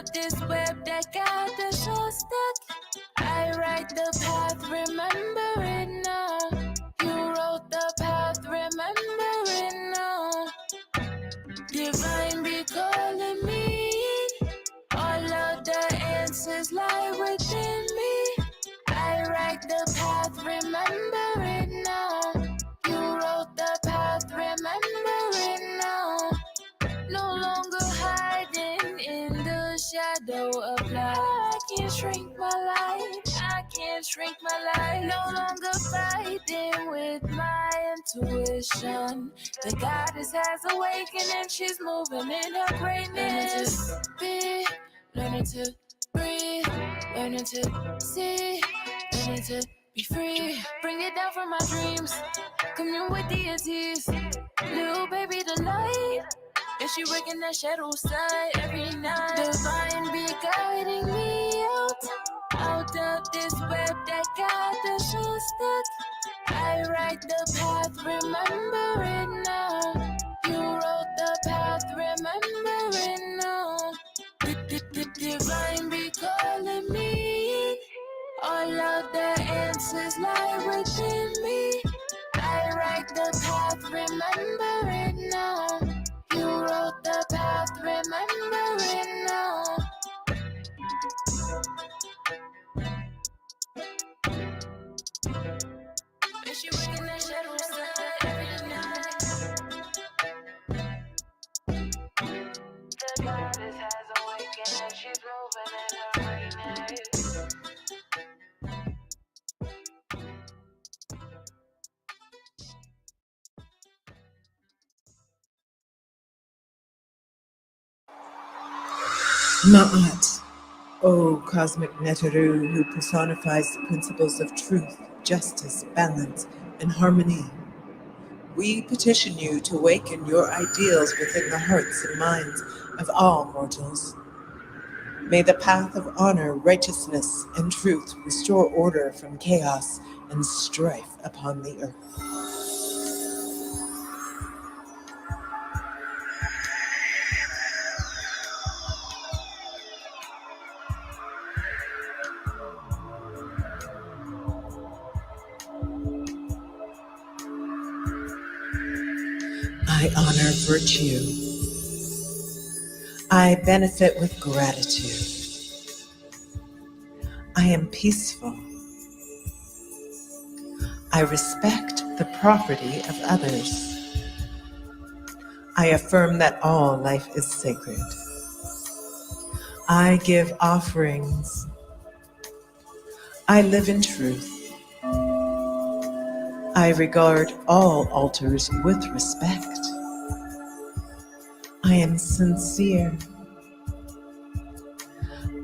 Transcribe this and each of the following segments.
up this web that got us all stuck. I write the path, remember it now. You wrote the path, remember it now. Divine be calling me in. All of the answers lie within me. I write the path, remember it now. You wrote the path, remember it now. No longer hiding in the shadow of life. I can't shrink my life. I can't shrink my life. No longer fighting with my intuition. The goddess has awakened and she's moving in her greatness. Learning to breathe, learning to see, learning to be free. Bring it down from my dreams. Commune with deities. Little baby, the light. And she working that shadow side every night. Divine be guiding me out of this web that got us all stuck. I write the path, remember it now. You wrote the path, remember it now. Divine be calling me in. All of the answers lie within me. I write the path, remember it now. You wrote the path, remember it now. And she waking that shadow side every night. The goddess has awakened and she's moving in her greatness. Ma'at, O cosmic Neteru who personifies the principles of truth, justice, balance, and harmony. We petition you to awaken your ideals within the hearts and minds of all mortals. May the path of honor, righteousness, and truth restore order from chaos and strife upon the earth. I honor virtue. I benefit with gratitude. I am peaceful. I respect the property of others. I affirm that all life is sacred. I give offerings. I live in truth. I regard all altars with respect. I am sincere.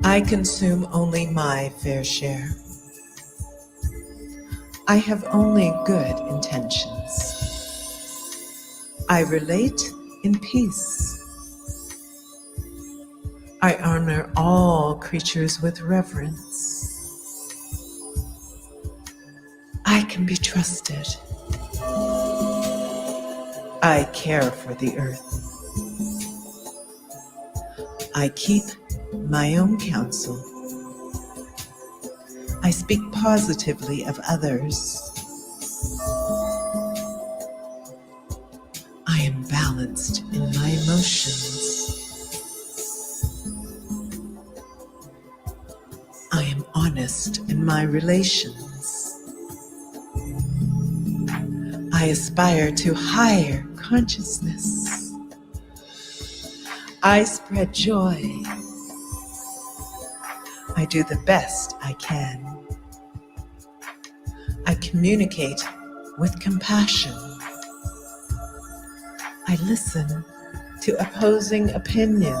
I consume only my fair share. I have only good intentions. I relate in peace. I honor all creatures with reverence. I can be trusted. I care for the earth. I keep my own counsel. I speak positively of others. I am balanced in my emotions. I am honest in my relations. I aspire to higher consciousness. I spread joy. I do the best I can. I communicate with compassion. I listen to opposing opinions.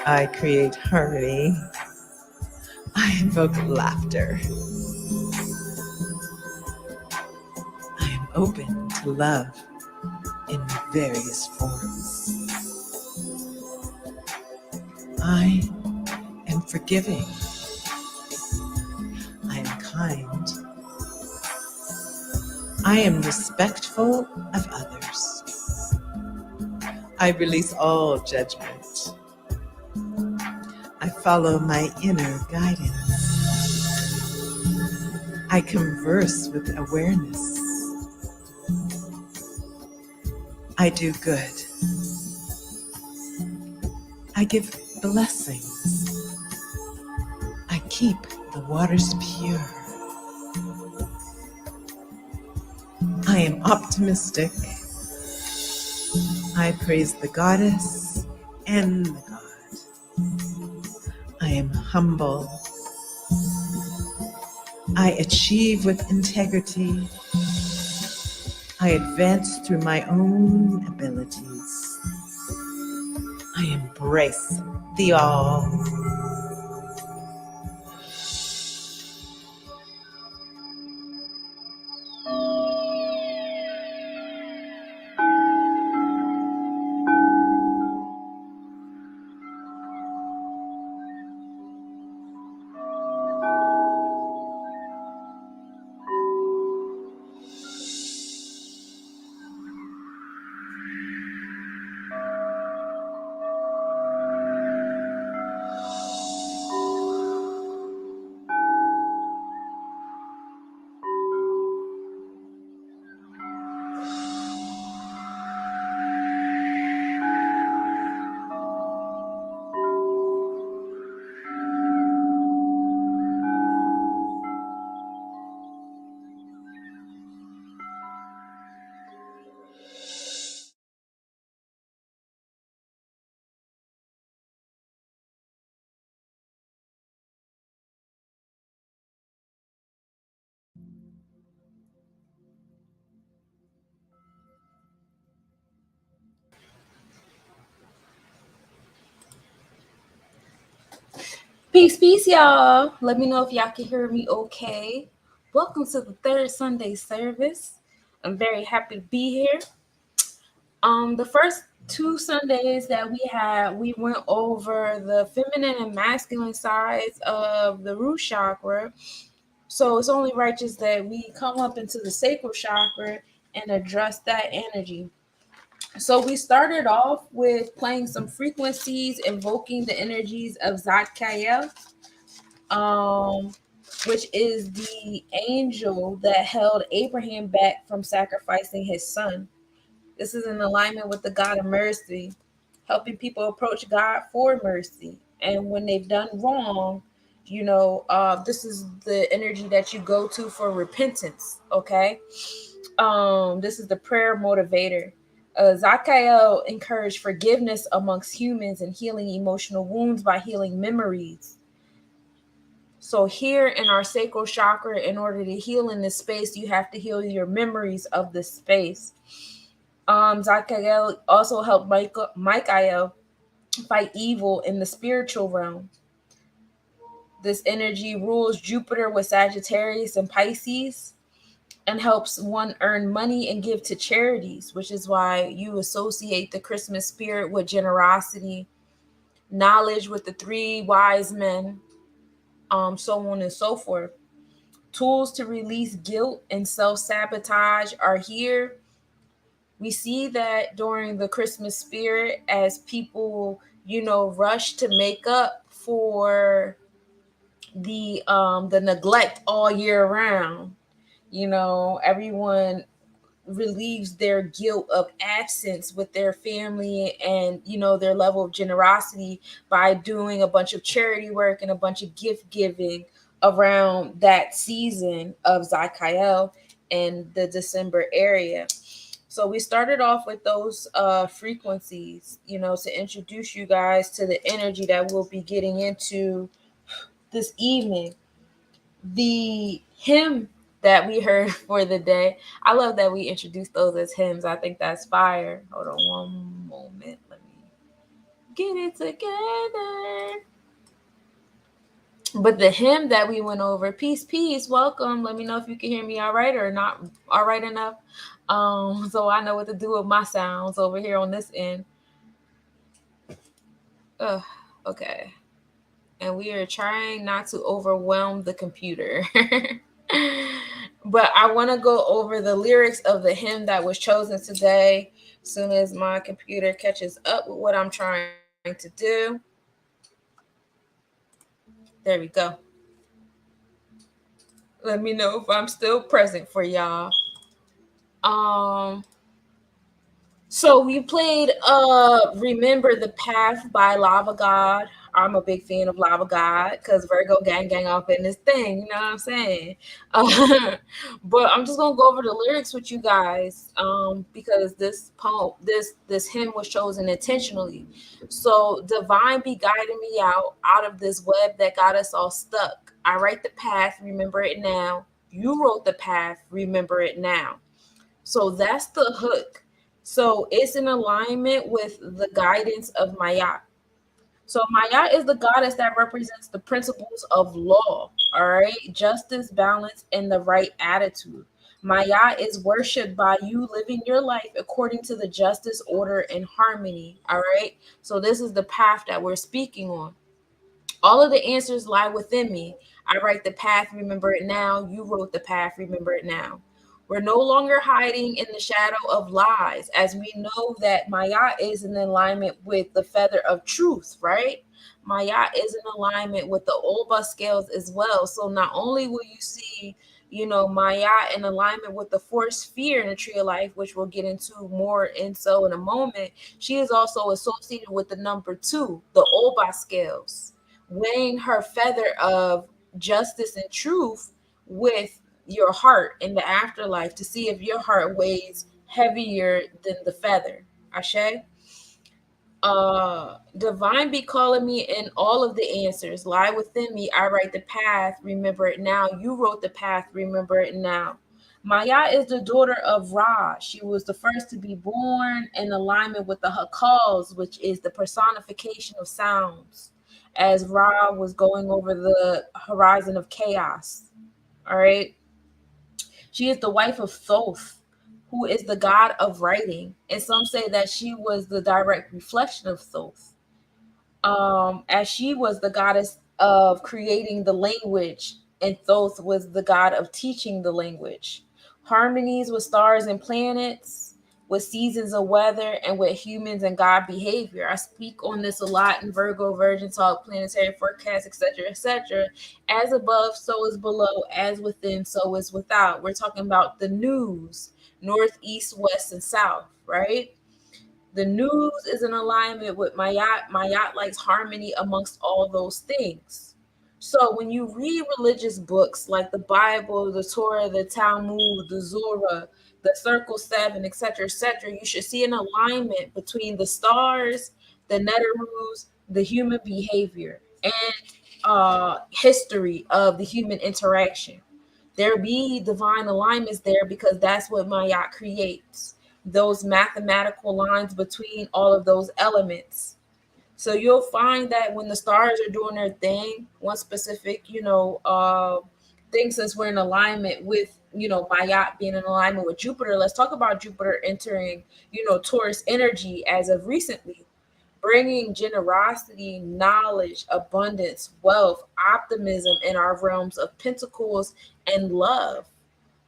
I create harmony. I invoke laughter. I am open to love in various forms. I am forgiving. I am kind. I am respectful of others. I release all judgment. follow my inner guidance. I converse with awareness. I do good. I give blessings. I keep the waters pure. I am optimistic. I praise the goddess and the god. I am humble. I achieve with integrity. I advance through my own abilities. I embrace the all. Peace, peace, y'all. Let me know if y'all can hear me okay. Welcome to the third Sunday service. I'm very happy to be here. The first two Sundays that we had, we went over the feminine and masculine sides of the root chakra. So it's only righteous that we come up into the sacral chakra and address that energy. So we started off with playing some frequencies, invoking the energies of Zadkiel, which is the angel that held Abraham back from sacrificing his son. This is in alignment with the God of mercy, helping people approach God for mercy. And when they've done wrong, this is the energy that you go to for repentance. Okay. This is the prayer motivator. Zakael encouraged forgiveness amongst humans and healing emotional wounds by healing memories. So here in our sacral chakra, in order to heal in this space, you have to heal your memories of this space. Zakael also helped Michael fight evil in the spiritual realm. This energy rules Jupiter with Sagittarius and Pisces and helps one earn money and give to charities, which is why you associate the Christmas spirit with generosity, knowledge with the three wise men, so on and so forth. Tools to release guilt and self-sabotage are here. We see that during the Christmas spirit as people, rush to make up for the neglect all year round. Everyone relieves their guilt of absence with their family and their level of generosity by doing a bunch of charity work and a bunch of gift giving around that season of Zakael in the December area. So we started off with those frequencies, to introduce you guys to the energy that we'll be getting into this evening. The hymn that we heard for the day, I love that we introduced those as hymns. I think that's fire. Hold on one moment. Let me get it together. But the hymn that we went over, peace, peace, welcome. Let me know if you can hear me all right or not all right enough. So I know what to do with my sounds over here on this end. Okay. And we are trying not to overwhelm the computer. But I want to go over the lyrics of the hymn that was chosen today as soon as my computer catches up with what I'm trying to do. There we go. Let me know if I'm still present for y'all. So we played Remember the Path by Lava God. I'm a big fan of Lava God because Virgo gang up in this thing, you know what I'm saying? But I'm just gonna go over the lyrics with you guys because this poem, this hymn was chosen intentionally. So divine be guiding me out of this web that got us all stuck. I write the path, remember it now. You wrote the path, remember it now. So that's the hook. So it's in alignment with the guidance of Mayat. So Mayat is the goddess that represents the principles of law, all right? Justice, balance, and the right attitude. Mayat is worshipped by you living your life according to the justice, order, and harmony, all right? So this is the path that we're speaking on. All of the answers lie within me. I write the path, remember it now. You wrote the path, remember it now. We're no longer hiding in the shadow of lies, as we know that Maya is in alignment with the feather of truth, right? Maya is in alignment with the Olba scales as well. So not only will you see, Maya in alignment with the fourth sphere in the tree of life, which we'll get into more in a moment, she is also associated with the number 2, the Olba scales, weighing her feather of justice and truth with your heart in the afterlife to see if your heart weighs heavier than the feather. Ashe? Divine be calling me, and all of the answers lie within me. I write the path, remember it now. You wrote the path, remember it now. Maya is the daughter of Ra. She was the first to be born in alignment with the Hakals, which is the personification of sounds, as Ra was going over the horizon of chaos. All right. She is the wife of Thoth, who is the god of writing. And some say that she was the direct reflection of Thoth, as she was the goddess of creating the language, and Thoth was the god of teaching the language. Harmonies with stars and planets, with seasons of weather, and with humans and God behavior. I speak on this a lot in Virgo, Virgin Talk, Planetary Forecast, etc., etc. As above, so is below. As within, so is without. We're talking about the news, north, east, west, and south, right? The news is in alignment with Mayat. Mayat likes harmony amongst all those things. So when you read religious books like the Bible, the Torah, the Talmud, the Zorah, the Circle 7, etc., etc., you should see an alignment between the stars, the Neterus, the human behavior, and history of the human interaction. There be divine alignments there because that's what Mayat creates, those mathematical lines between all of those elements. So you'll find that when the stars are doing their thing, one specific, thing, since we're in alignment with, Mayat being in alignment with Jupiter, let's talk about Jupiter entering, Taurus energy as of recently, bringing generosity, knowledge, abundance, wealth, optimism in our realms of pentacles and love,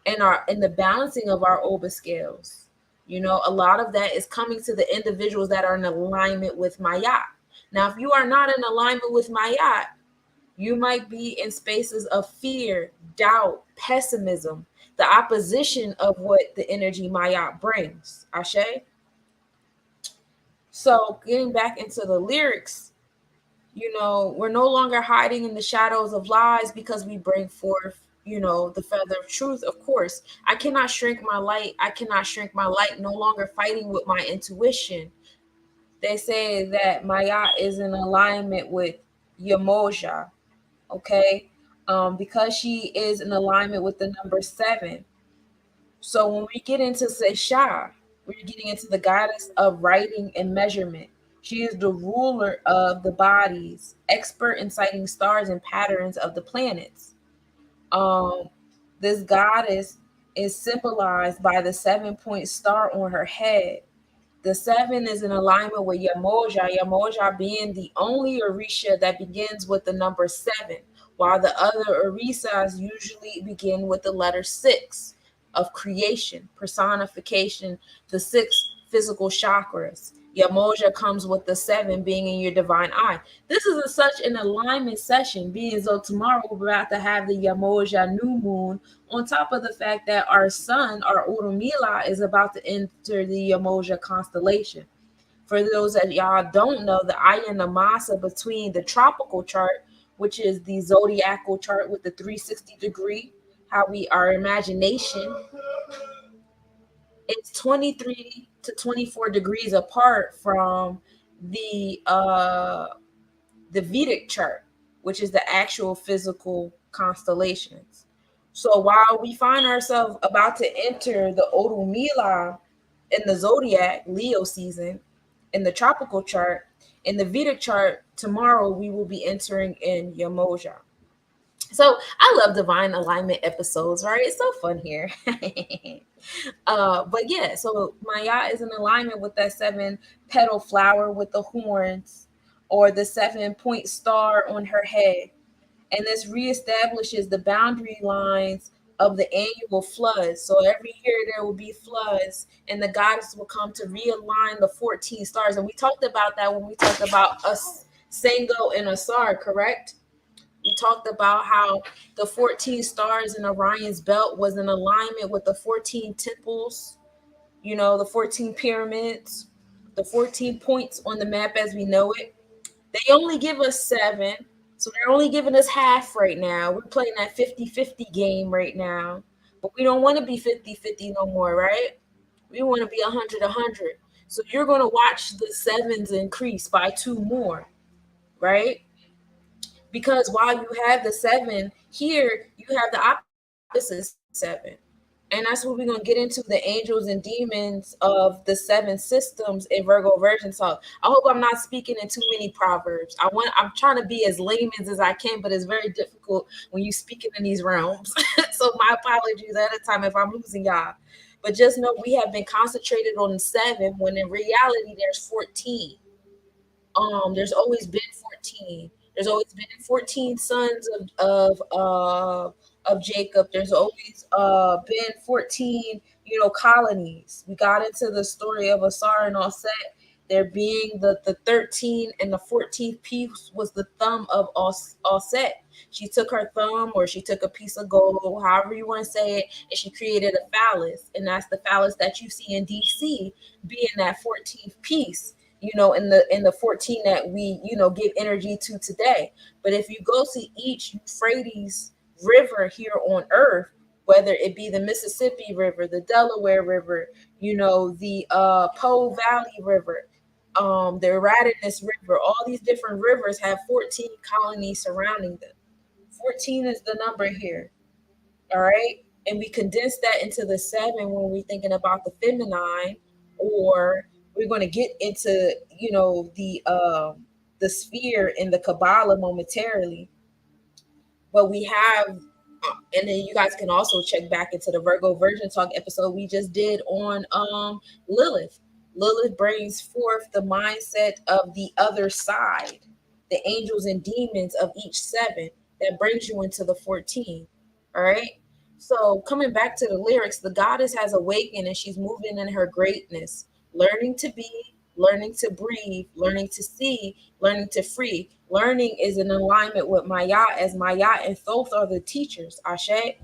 and in the balancing of our Oba scales. A lot of that is coming to the individuals that are in alignment with Mayat. Now, if you are not in alignment with Mayat, you might be in spaces of fear, doubt, pessimism, the opposition of what the energy Mayat brings. Ashe? So getting back into the lyrics, we're no longer hiding in the shadows of lies because we bring forth, the feather of truth. Of course, I cannot shrink my light. I cannot shrink my light, no longer fighting with my intuition. They say that Maya is in alignment with Yamoja, okay? Because she is in alignment with the number 7. So when we get into Seisha, we're getting into the goddess of writing and measurement. She is the ruler of the bodies, expert in citing stars and patterns of the planets. This goddess is symbolized by the 7-point star on her head. The 7 is in alignment with Yamoja, Yamoja being the only Orisha that begins with the number 7, while the other Orishas usually begin with the letter 6 of creation, personification, the 6 physical chakras. Yamoja comes with the 7 being in your divine eye. This is such an alignment session, being as though tomorrow we're about to have the Yamoja new moon, on top of the fact that our sun, our Urumila, is about to enter the Yamoja constellation. For those that y'all don't know, the Aya Namasa between the tropical chart, which is the zodiacal chart with the 360 degree, how we, our imagination, it's 23 to 24 degrees apart from the Vedic chart, which is the actual physical constellations. So while we find ourselves about to enter the Orumila in the zodiac Leo season in the tropical chart, in the Vedic chart, tomorrow we will be entering in Yamoja. So I love divine alignment episodes, right? It's so fun here. But yeah, so Maya is in alignment with that 7 petal flower with the horns, or the 7-point star on her head. And this reestablishes the boundary lines of the annual floods. So every year there will be floods, and the goddess will come to realign the 14 stars. And we talked about that when we talked about us, Sango and Asar, correct? We talked about how the 14 stars in Orion's belt was in alignment with the 14 temples, the 14 pyramids, the 14 points on the map as we know it. They only give us 7, so they're only giving us half right now. We're playing that 50-50 game right now, but we don't want to be 50-50 no more, right? We want to be 100-100. So you're going to watch the 7s increase by 2 more, right? Because while you have the 7 here, you have the opposite 7. And that's what we're going to get into, the angels and demons of the 7 systems in Virgo Virgin Talk. I hope I'm not speaking in too many proverbs. I'm trying to be as layman's as I can, but it's very difficult when you speaking in these realms. So my apologies at a time if I'm losing y'all. But just know we have been concentrated on the 7 when in reality there's 14. There's always been 14. There's always been 14 sons of Jacob. There's always been 14, colonies. We got into the story of Asar and Offset. There being the 13 and the 14th piece was the thumb of Offset. She took her thumb, or she took a piece of gold, however you want to say it, and she created a phallus. And that's the phallus that you see in DC being that 14th piece, in the 14 that we, give energy to today. But if you go to each Euphrates river here on earth, whether it be the Mississippi River, the Delaware River, the Po Valley River, the Eratinus River, all these different rivers have 14 colonies surrounding them. 14 is the number here. All right. And we condense that into the 7 when we're thinking about the feminine, or we're going to get into, the sphere in the Kabbalah momentarily. But we have, and then you guys can also check back into the Virgo Virgin Talk episode we just did on Lilith. Lilith brings forth the mindset of the other side, the angels and demons of each 7 that brings you into the 14. All right. So coming back to the lyrics, the goddess has awakened and she's moving in her greatness, learning to be, learning to breathe, learning to see, learning to free. Learning is in alignment with Maya, as Maya and Thoth are the teachers, Ashe.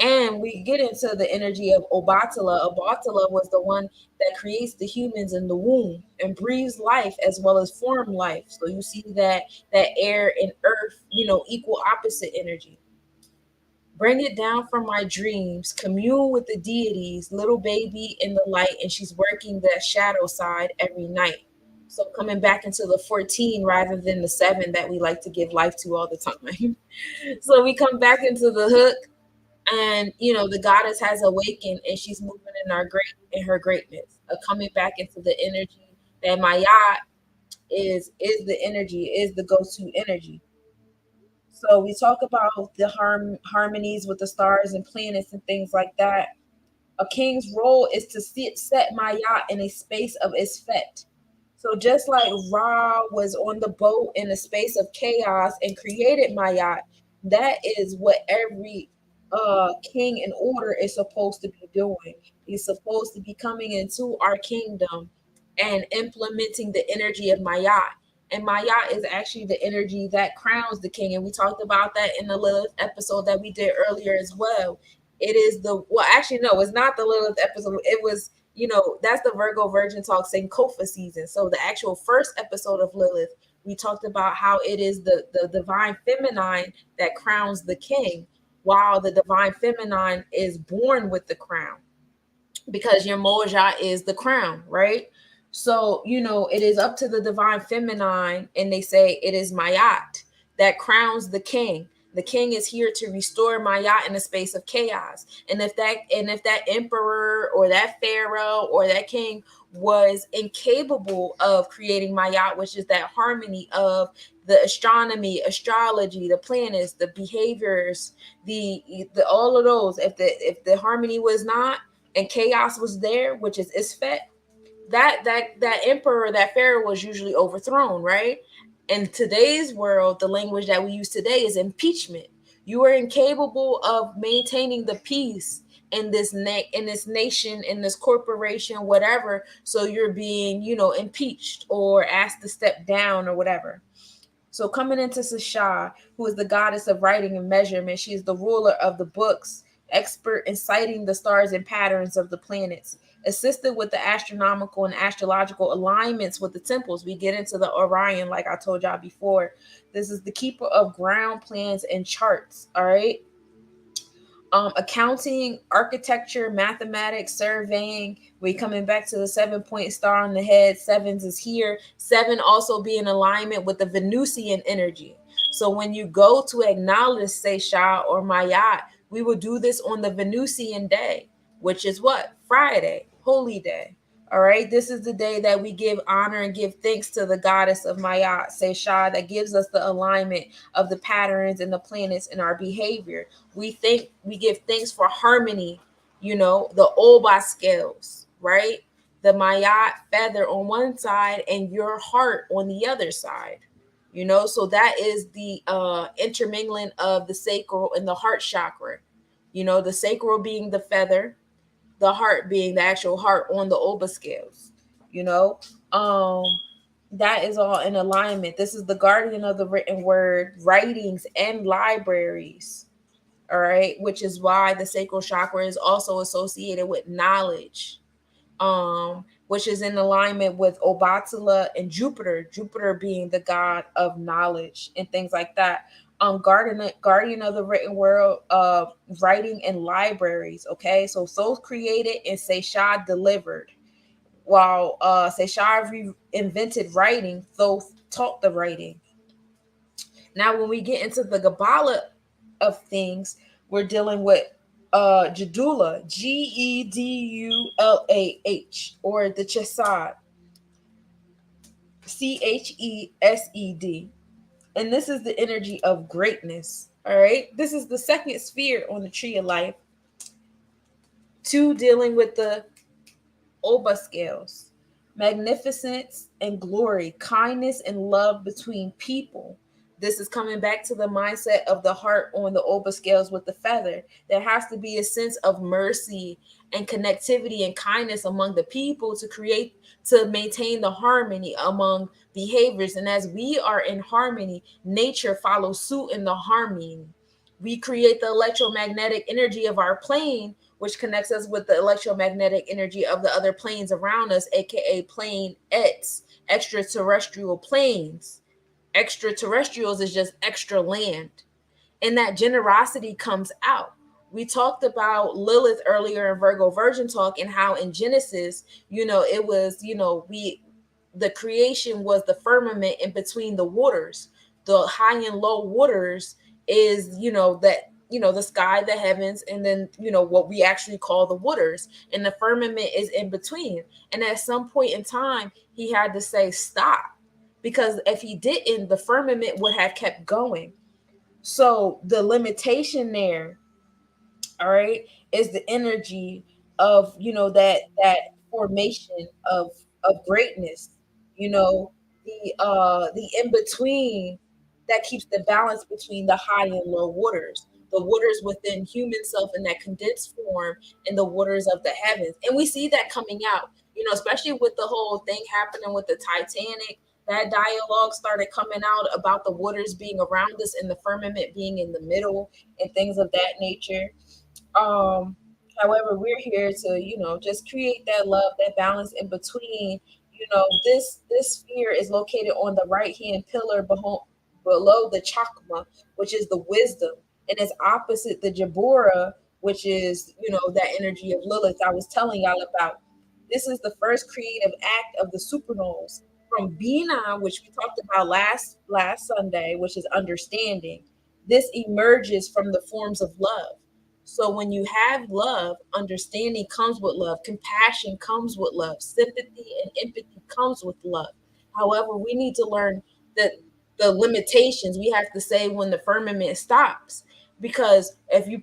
And we get into the energy of Obatala. Obatala was the one that creates the humans in the womb and breathes life as well as form life. So you see that air and earth, equal opposite energy. Bring it down from my dreams, commune with the deities, little baby in the light, and she's working the shadow side every night. So coming back into the 14 rather than the 7 that we like to give life to all the time. So we come back into the hook, and the goddess has awakened and she's moving in her greatness, coming back into the energy that Maya is the energy, is the go-to energy. So we talk about the harmonies with the stars and planets and things like that. A king's role is to set Maya in a space of Isfet. So just like Ra was on the boat in a space of chaos and created Maya, that is what every king in order is supposed to be doing. He's supposed to be coming into our kingdom and implementing the energy of Mayat. And Mayat is actually the energy that crowns the king. And we talked about that in the Lilith episode that we did earlier as well. It is well, actually, no, it's not the Lilith episode. It was, that's the Virgo Virgin Talk Sankofa season. So the actual first episode of Lilith, we talked about how it is the divine feminine that crowns the king, while the divine feminine is born with the crown, because your Moja is the crown, right? So, it is up to the divine feminine, and they say it is Mayat that crowns the king. The king is here to restore Mayat in a space of chaos. And if that emperor or that pharaoh or that king was incapable of creating Mayat, which is that harmony of the astronomy, astrology, the planets, the behaviors, the all of those, if the harmony was not, and chaos was there, which is Isfet, that emperor, that pharaoh was usually overthrown, right? In today's world, the language that we use today is impeachment. You are incapable of maintaining the peace in this nation, in this corporation, whatever. So you're being, impeached or asked to step down or whatever. So coming into Sasha, who is the goddess of writing and measurement, she is the ruler of the books, expert in citing the stars and patterns of the planets, assisted with the astronomical and astrological alignments with the temples. We get into the Orion, like I told y'all before. This is the keeper of ground plans and charts, all right? Accounting, architecture, mathematics, surveying. We coming back to the 7-point star on the head. Sevens is here. 7 also be in alignment with the Venusian energy. So when you go to acknowledge Seisha or Mayat, we will do this on the Venusian day, which is what? Friday, holy day. All right, this is the day that we give honor and give thanks to the goddess of Mayat, Seisha, that gives us the alignment of the patterns and the planets in our behavior. We give thanks for harmony, the Oba scales, right? The Mayat feather on one side and your heart on the other side. So that is the intermingling of the sacral and the heart chakra. The sacral being the feather, the heart being the actual heart on the Oba scales. That is all in alignment. This is the guardian of the written word, writings, and libraries. All right, which is why the sacral chakra is also associated with knowledge, which is in alignment with Obatala and Jupiter being the god of knowledge and things like that. Guardian of the written world, writing and libraries. Okay, so Thoth created and Seisha delivered, while Seisha invented writing. Thoth taught the writing. Now, when we get into the Kabbalah of things, we're dealing with Jedullah, Gedulah, or the Chesed, Chesed. And this is the energy of greatness. All right. This is the second sphere on the tree of life. 2, dealing with the Oba scales, magnificence and glory, kindness and love between people. This is coming back to the mindset of the heart on the Oba scales with the feather. There has to be a sense of mercy and connectivity and kindness among the people to maintain the harmony among behaviors. And as we are in harmony, nature follows suit in the harmony. We create the electromagnetic energy of our plane, which connects us with the electromagnetic energy of the other planes around us, aka plane X, extraterrestrial planes. Extraterrestrials is just extra land. And that generosity comes out. We talked about Lilith earlier in Virgo Virgin Talk, and how in Genesis, it was, the creation was the firmament in between the waters. The high and low waters is, the sky, the heavens, and then, what we actually call the waters. And the firmament is in between. And at some point in time, he had to say, stop. Because if he didn't, the firmament would have kept going. So the limitation there, all right, is the energy of, that formation of greatness, the in between that keeps the balance between the high and low waters, the waters within human self in that condensed form, and the waters of the heavens. And we see that coming out. especially with the whole thing happening with the Titanic, that dialogue started coming out about the waters being around us and the firmament being in the middle and things of that nature. Um, However, we're here to, just create that love, that balance in between. This sphere is located on the right hand pillar below the chakma, which is the wisdom, and it's opposite the Jabura, which is, that energy of Lilith I was telling y'all about. This is the first creative act of the supernovas from Bina, which we talked about last Sunday, which is understanding. This emerges from the forms of love. So when you have love, understanding comes with love, compassion comes with love, sympathy and empathy comes with love. However, we need to learn that the limitations. We have to say when the firmament stops, because if you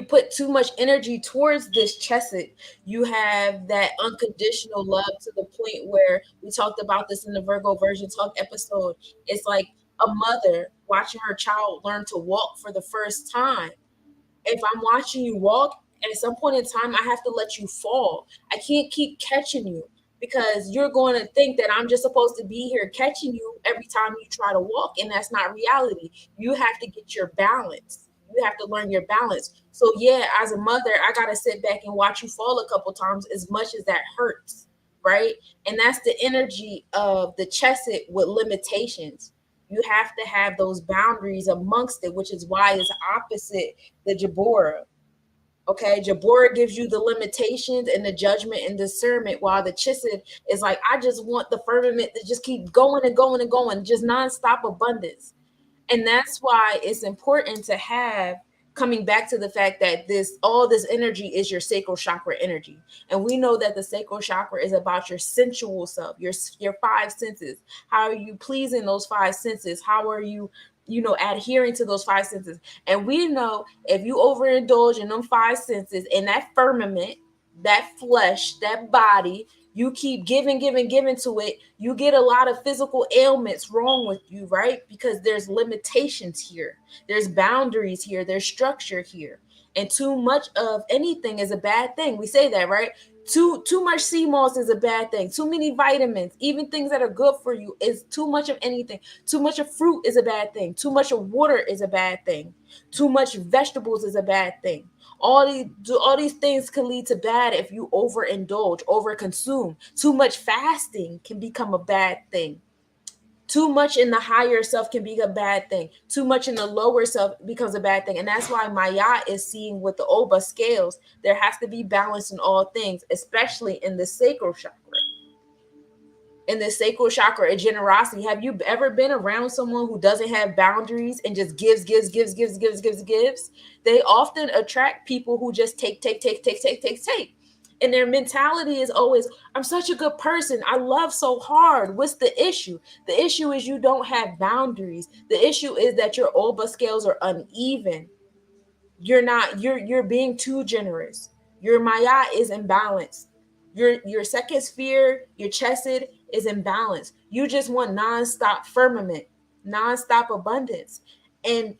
put too much energy towards this chesed, you have that unconditional love to the point where we talked about this in the Virgo Version Talk episode. It's like a mother watching her child learn to walk for the first time. If I'm watching you walk, at some point in time, I have to let you fall. I can't keep catching you because you're going to think that I'm just supposed to be here catching you every time you try to walk, and that's not reality. You have to get your balance. You have to learn your balance. So yeah, as a mother, I gotta sit back and watch you fall a couple times, as much as that hurts, right? And that's the energy of the chesed with limitations. You have to have those boundaries amongst it, which is why it's opposite the Jabora. Okay, Jabora gives you the limitations and the judgment and discernment, while the Chisid is like, I just want the firmament to just keep going and going and going, just nonstop abundance. And that's why it's important to have, coming back to the fact that all this energy is your sacral chakra energy. And we know that the sacral chakra is about your sensual self, your five senses. How are you pleasing those five senses? How are you, adhering to those five senses? And we know if you overindulge in them five senses, in that firmament, that flesh, that body, you keep giving to it, you get a lot of physical ailments wrong with you, right? Because there's limitations here, there's boundaries here, there's structure here. And too much of anything is a bad thing. We say that, right? Too much sea moss is a bad thing. Too many vitamins, even things that are good for you, is too much of anything. Too much of fruit is a bad thing. Too much of water is a bad thing. Too much vegetables is a bad thing. All these things can lead to bad if you overindulge, overconsume. Too much fasting can become a bad thing. Too much in the higher self can be a bad thing. Too much in the lower self becomes a bad thing. And that's why Maya is seeing with the Oba scales. There has to be balance in all things, especially in the sacral chakra. In the sacral chakra and generosity. Have you ever been around someone who doesn't have boundaries and just gives? They often attract people who just take. And their mentality is always, I'm such a good person, I love so hard. What's the issue? The issue is you don't have boundaries. The issue is that your Oba scales are uneven. You're being too generous. Your Maya is imbalanced. Your second sphere, your chesed, is imbalanced. You just want nonstop firmament, nonstop abundance. And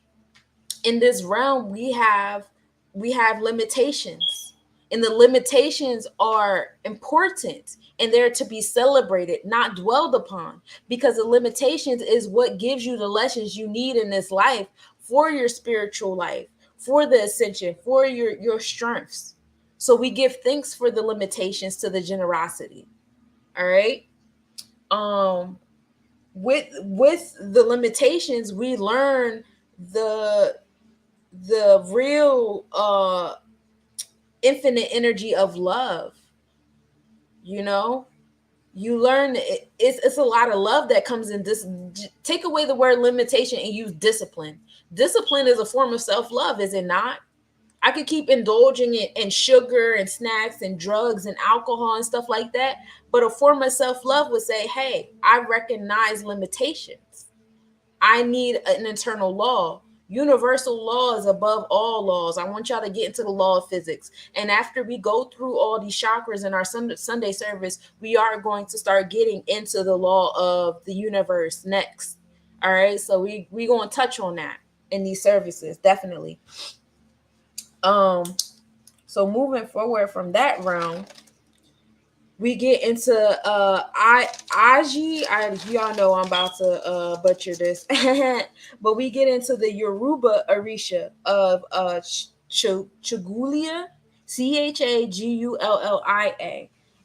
in this realm, we have limitations. And the limitations are important, and they're to be celebrated, not dwelled upon, because the limitations is what gives you the lessons you need in this life for your spiritual life, for the ascension, for your strengths. So we give thanks for the limitations to the generosity. All right. With the limitations, we learn the real infinite energy of love. You learn it's a lot of love that comes in this. Take away the word limitation and use discipline. Discipline is a form of self-love, is it not? I could keep indulging in sugar and snacks and drugs and alcohol and stuff like that, but a form of self-love would say, hey, I recognize limitations. I need an internal law. Universal law is above all laws. I want y'all to get into the law of physics. And after we go through all these chakras in our Sunday service, we are going to start getting into the law of the universe next. All right. So we going to touch on that in these services, definitely. So moving forward from that realm, We get into Aji. Y'all know I'm about to butcher this, but we get into the Yoruba Orisha of Chagulia, Chagulia,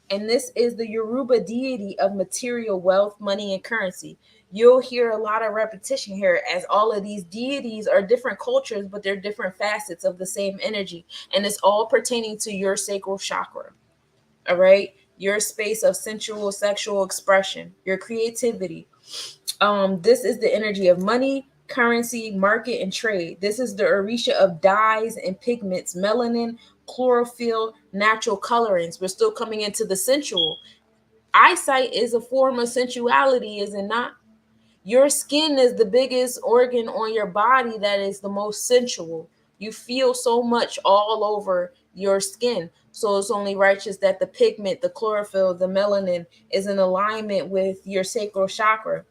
and this is the Yoruba deity of material wealth, money, and currency. You'll hear a lot of repetition here, as all of these deities are different cultures, but they're different facets of the same energy, and it's all pertaining to your sacral chakra. All right, your space of sensual sexual expression, your creativity. This is the energy of money, currency, market, and trade. This is the Orisha of dyes and pigments, melanin, chlorophyll, natural colorings. We're still coming into the sensual. Eyesight is a form of sensuality, is it not? Your skin is the biggest organ on your body that is the most sensual. You feel so much all over your skin. So it's only righteous that the pigment, the chlorophyll, the melanin is in alignment with your sacral chakra.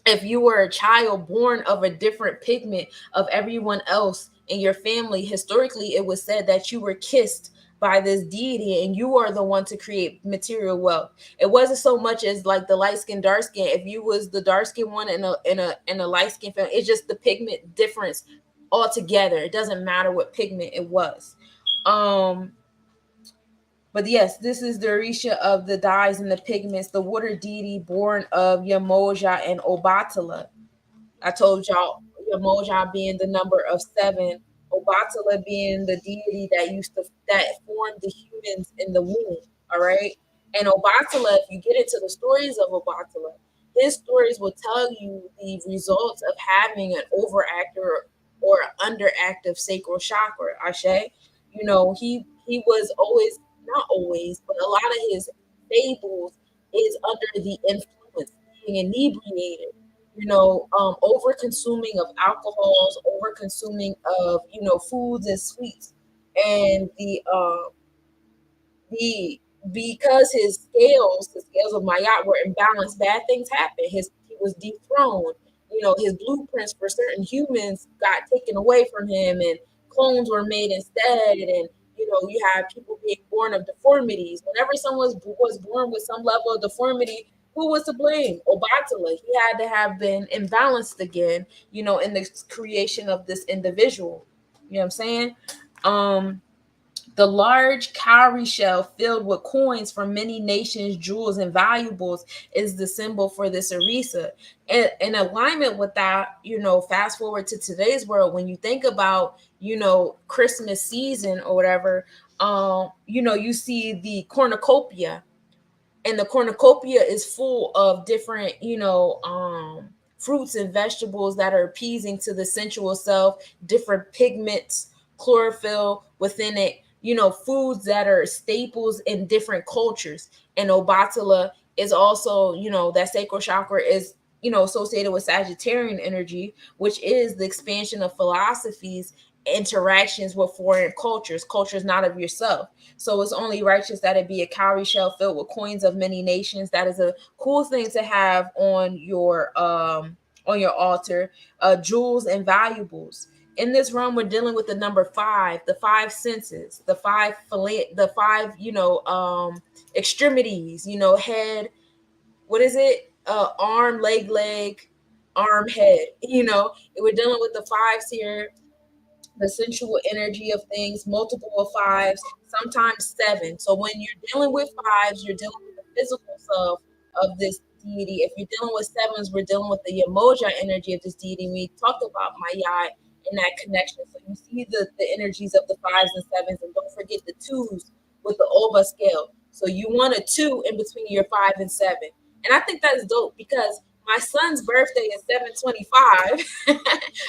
If you were a child born of a different pigment of everyone else in your family, historically it was said that you were kissed by this deity and you are the one to create material wealth. It wasn't so much as like the light skin, dark skin. If you was the dark skin one in a light skin family, it's just the pigment difference altogether. It doesn't matter what pigment it was. But yes, this is the Orisha of the dyes and the pigments, the water deity born of Yamoja and Obatala. I told y'all Yamoja being the number of 7, Obatala being the deity that formed the humans in the womb. All right. And Obatala, if you get into the stories of Obatala, his stories will tell you the results of having an overactive or underactive sacral chakra. Ashe. He was always, not always, but a lot of his fables is under the influence, being inebriated, over consuming of alcohols, over consuming of, foods and sweets. And the because the scales of Mayat were imbalanced, bad things happened. He was dethroned. His blueprints for certain humans got taken away from him, and clones were made instead. And you have people being born of deformities. Whenever someone was born with some level of deformity, who was to blame? Obatala. He had to have been imbalanced again, in the creation of this individual. You know what I'm saying? The large cowrie shell filled with coins from many nations, jewels, and valuables is the symbol for this Orisa. In alignment with that, fast forward to today's world, when you think about, Christmas season or whatever, you see the cornucopia, and the cornucopia is full of different, fruits and vegetables that are appeasing to the sensual self, different pigments, chlorophyll within it, foods that are staples in different cultures. And Obatala is also, that sacral chakra is, associated with Sagittarian energy, which is the expansion of philosophies, interactions with foreign cultures not of yourself. So it's only righteous that it be a cowrie shell filled with coins of many nations. That is a cool thing to have on your altar. Jewels and valuables. In this realm, we're dealing with the number 5, the 5 senses, the 5 extremities. Head. What is it? Arm, leg, arm, head. We're dealing with the 5s here, the sensual energy of things, multiple of 5s, sometimes 7. So when you're dealing with 5s, you're dealing with the physical self of this deity. If you're dealing with 7s, we're dealing with the Yamoja energy of this deity. We talked about Mayat in that connection. So you see the energies of the 5s and 7s, and don't forget the 2s with the Oba scale. So you want a 2 in between your 5 and 7. And I think that's dope because my son's birthday is 7/25.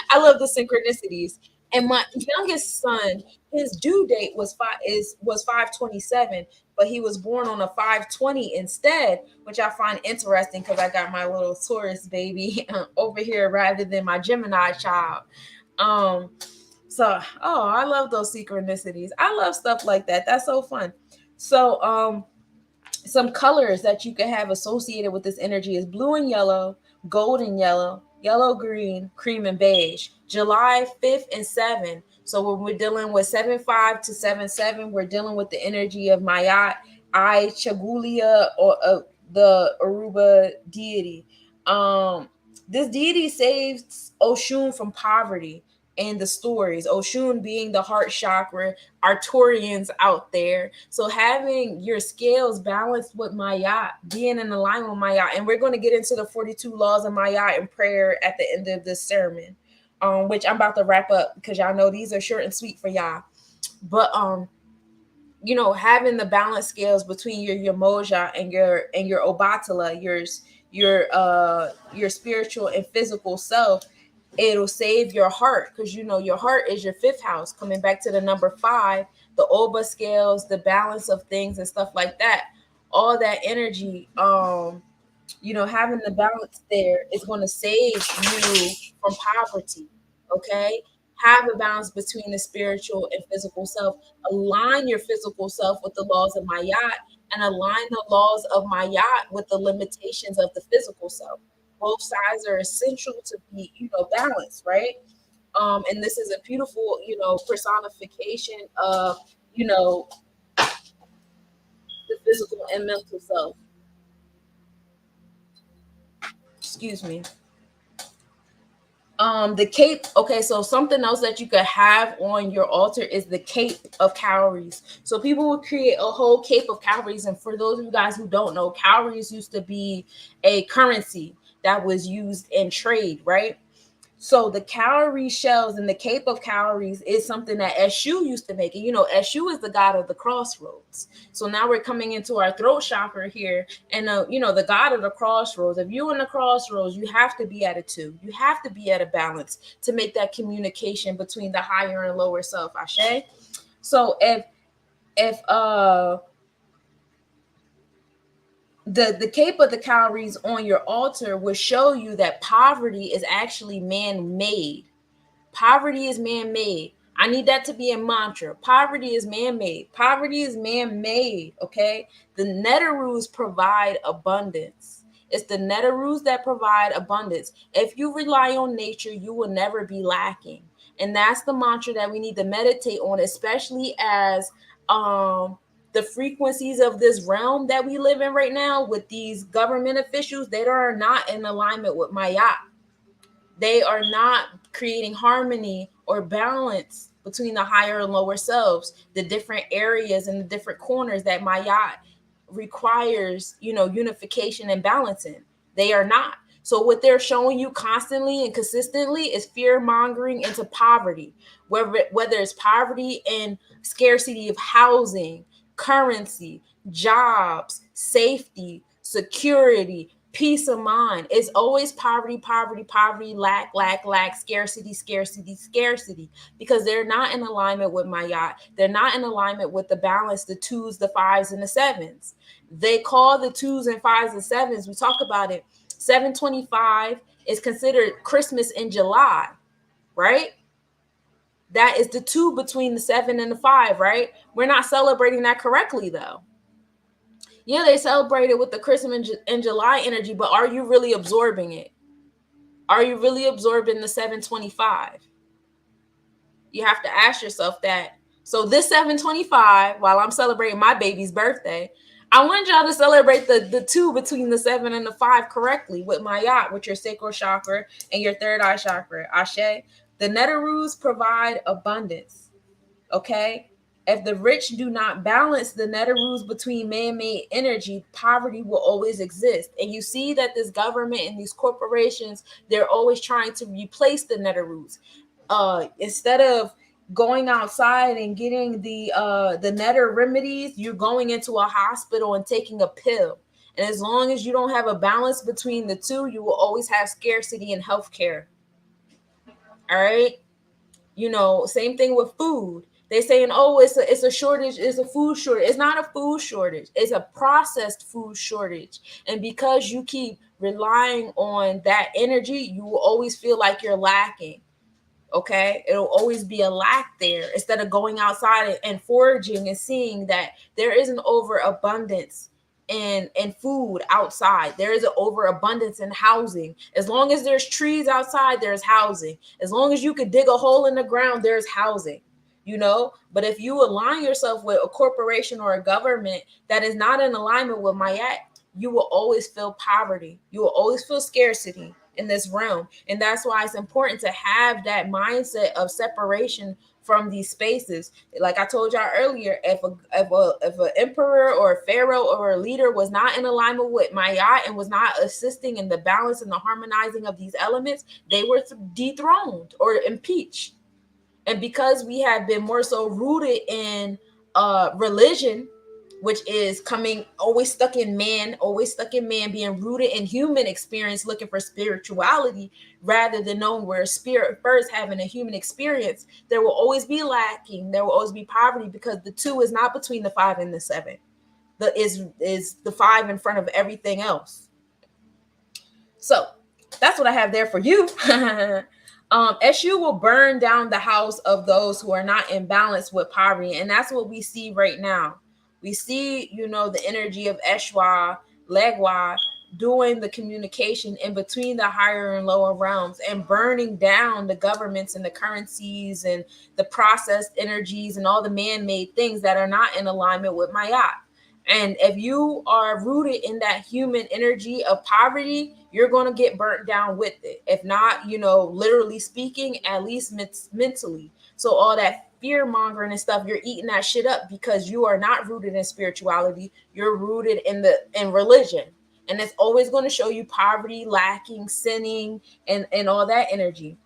I love the synchronicities. And my youngest son, his due date was 5/27, but he was born on a 5/20 instead, which I find interesting because I got my little Taurus baby over here rather than my Gemini child. I love those synchronicities. I love stuff like that. That's so fun. So some colors that you can have associated with this energy is blue and yellow, gold and yellow, yellow, green, cream, and beige. July 5th and 7th. So when we're dealing with 7/5 to 7/7, we're dealing with the energy of Mayat Chagulia, or the Aruba deity. This deity saves Oshun from poverty in the stories. Oshun being the heart chakra, Arturians out there. So having your scales balanced with Mayat, being in alignment with Mayat, and we're going to get into the 42 laws of Mayat in prayer at the end of this sermon, which I'm about to wrap up because y'all know these are short and sweet for y'all. But having the balance scales between your moja and your obatala, your spiritual and physical self, it'll save your heart, because your heart is your fifth house, coming back to the number 5, the oba scales, the balance of things and stuff like that. All that energy, having the balance there is going to save you from poverty. Okay, have a balance between the spiritual and physical self. Align your physical self with the laws of Mayat, and align the laws of Mayat with the limitations of the physical self. Both sides are essential to be, balanced, right? And this is a beautiful, personification of, the physical and mental self. Excuse me. The cape. Okay, so something else that you could have on your altar is the cape of calories. So people would create a whole cape of calories, and for those of you guys who don't know, calories used to be a currency that was used in trade, right? So the calorie shells and the cape of calories is something that Eshu used to make. And Eshu is the god of the crossroads. So now we're coming into our throat chakra here, and the god of the crossroads. If you're in the crossroads, you have to be at a 2. You have to be at a balance to make that communication between the higher and lower self. Ashe. So if the cape of the calories on your altar will show you that poverty is actually man-made. Poverty is man-made. I need that to be a mantra. Poverty is man-made. Poverty is man-made, okay? The Netarus provide abundance. It's the Netarus that provide abundance. If you rely on nature, you will never be lacking. And that's the mantra that we need to meditate on, especially as the frequencies of this realm that we live in right now with these government officials. They are not in alignment with Mayat. They are not creating harmony or balance between the higher and lower selves, the different areas and the different corners that Mayat requires, unification and balancing. They are not. So what they're showing you constantly and consistently is fear mongering into poverty, whether it's poverty and scarcity of housing, currency, jobs, safety, security, peace of mind. It's always poverty, poverty, poverty, lack, lack, lack, scarcity, scarcity, scarcity, because they're not in alignment with Mayat. They're not in alignment with the balance, the 2s, the 5s, and the 7s. They call the 2s and 5s and 7s. We talk about it. 725 is considered Christmas in July, right? That is the 2 between the 7 and the 5, right? We're not celebrating that correctly, though. Yeah, they celebrate it with the Christmas in July energy, but are you really absorbing it? Are you really absorbing the 725? You have to ask yourself that. So this 725, while I'm celebrating my baby's birthday, I want y'all to celebrate the 2 between the 7 and the 5 correctly with Mayat, with your sacral chakra and your third eye chakra. Ashe. The Netarus provide abundance. Okay? If the rich do not balance the Netarus between man-made energy, poverty will always exist. And you see that this government and these corporations, they're always trying to replace the Netarus. Instead of going outside and getting the Netar remedies, you're going into a hospital and taking a pill. And as long as you don't have a balance between the 2, you will always have scarcity in healthcare. All right? Same thing with food. They're saying, oh, it's a shortage, it's a food shortage. It's not a food shortage. It's a processed food shortage. And because you keep relying on that energy, you will always feel like you're lacking. Okay, it'll always be a lack there, instead of going outside and foraging and seeing that there is an overabundance in food outside. There is an overabundance in housing. As long as there's trees outside, there's housing. As long as you could dig a hole in the ground, there's housing. But if you align yourself with a corporation or a government that is not in alignment with Mayat, you will always feel poverty. You will always feel scarcity in this realm. And that's why it's important to have that mindset of separation from these spaces. Like I told y'all earlier, if an emperor or a pharaoh or a leader was not in alignment with Mayat and was not assisting in the balance and the harmonizing of these elements, they were dethroned or impeached. And because we have been more so rooted in religion, which is always stuck in man, being rooted in human experience, looking for spirituality rather than knowing where spirit first, having a human experience, there will always be lacking. There will always be poverty, because the 2 is not between the 5 and the 7. Is the 5 in front of everything else. So that's what I have there for you. Eshu will burn down the house of those who are not in balance with poverty. And that's what we see right now. We see, the energy of Eshwa, Legwa, doing the communication in between the higher and lower realms and burning down the governments and the currencies and the processed energies and all the man-made things that are not in alignment with Mayat. And if you are rooted in that human energy of poverty, you're going to get burnt down with it. If not, literally speaking, at least mentally. So all that fear mongering and stuff, you're eating that shit up because you are not rooted in spirituality. You're rooted in religion. And it's always going to show you poverty, lacking, sinning, and all that energy.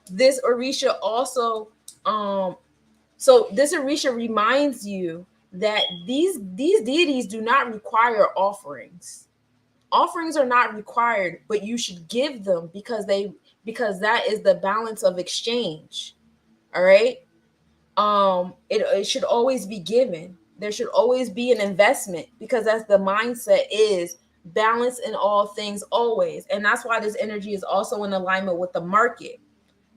This Orisha also, so this Orisha reminds you that these deities do not require offerings. Offerings are not required, but you should give them because that is the balance of exchange. All right. It should always be given. There should always be an investment, because that's the mindset, is balance in all things always. And that's why this energy is also in alignment with the market.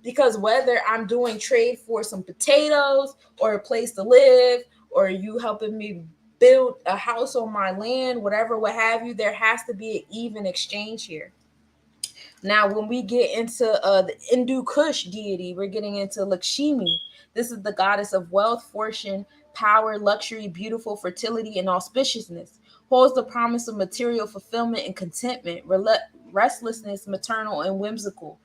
Because whether I'm doing trade for some potatoes or a place to live, or you helping me build a house on my land, whatever, what have you, there has to be an even exchange here. Now, when we get into the Hindu Kush deity, we're getting into Lakshmi. This is the goddess of wealth, fortune, power, luxury, beautiful, fertility, and auspiciousness. Holds the promise of material fulfillment and contentment, restlessness, maternal, and whimsical.